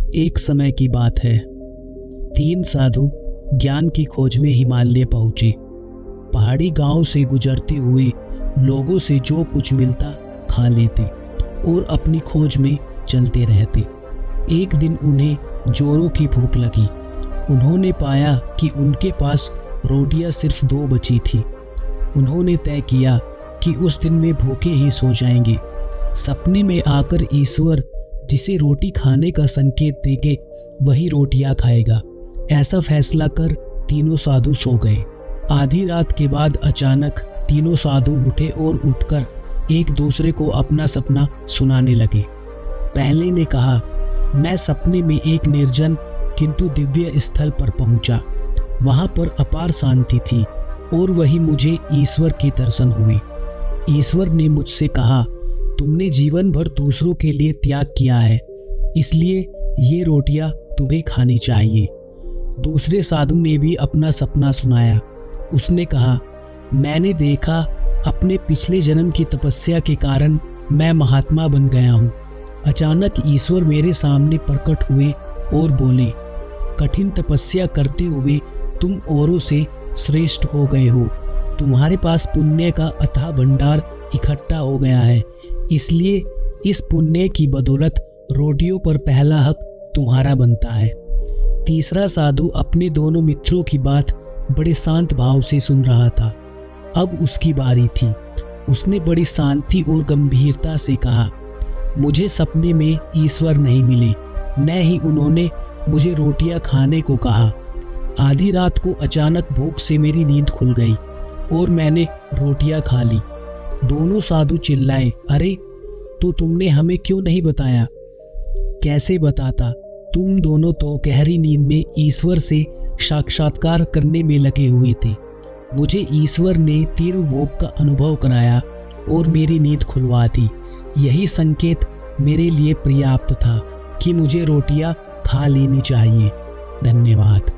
एक समय की बात है। 3 साधु ज्ञान की खोज में हिमालय पहुंचे। पहाड़ी गांव से गुजरते हुए लोगों से जो कुछ मिलता खा लेते और अपनी खोज में चलते रहते। एक दिन उन्हें जोरों की भूख लगी। उन्होंने पाया कि उनके पास रोटियां सिर्फ 2 बची थी। उन्होंने तय किया कि उस दिन में भूखे ही सो जाएंगे। सपने में आकर ईश्वर जिसे रोटी खाने का संकेत देके वही रोटियां खाएगा, ऐसा फैसला कर तीनों साधु सो गए। आधी रात के बाद अचानक तीनों साधु उठे और उठकर एक दूसरे को अपना सपना सुनाने लगे। पहले ने कहा, मैं सपने में एक निर्जन किंतु दिव्य स्थल पर पहुंचा। वहां पर अपार शांति थी और वही मुझे ईश्वर के दर्शन हुए। ईश्वर ने मुझसे कहा, तुमने जीवन भर दूसरों के लिए त्याग किया है, इसलिए ये रोटियां तुम्हें खानी चाहिए। दूसरे साधु ने भी अपना सपना सुनाया। उसने कहा, मैंने देखा अपने पिछले जन्म की तपस्या के कारण मैं महात्मा बन गया हूँ। अचानक ईश्वर मेरे सामने प्रकट हुए और बोले, कठिन तपस्या करते हुए तुम औरों से श्रेष्ठ हो गए हो। तुम्हारे पास पुण्य का अथाह भंडार इकट्ठा हो गया है, इसलिए इस पुण्य की बदौलत रोटियों पर पहला हक तुम्हारा बनता है। तीसरा साधु अपने दोनों मित्रों की बात बड़े शांत भाव से सुन रहा था। अब उसकी बारी थी। उसने बड़ी शांति और गंभीरता से कहा, मुझे सपने में ईश्वर नहीं मिले, न ही उन्होंने मुझे रोटियां खाने को कहा। आधी रात को अचानक भूख से मेरी नींद खुल गई और मैंने रोटियां खा ली। दोनों साधु चिल्लाए, अरे तो तुमने हमें क्यों नहीं बताया? कैसे बताता, तुम दोनों तो गहरी नींद में ईश्वर से साक्षात्कार करने में लगे हुए थे। मुझे ईश्वर ने तीव्र भूख का अनुभव कराया और मेरी नींद खुलवा दी। यही संकेत मेरे लिए पर्याप्त था कि मुझे रोटियां खा लेनी चाहिए। धन्यवाद।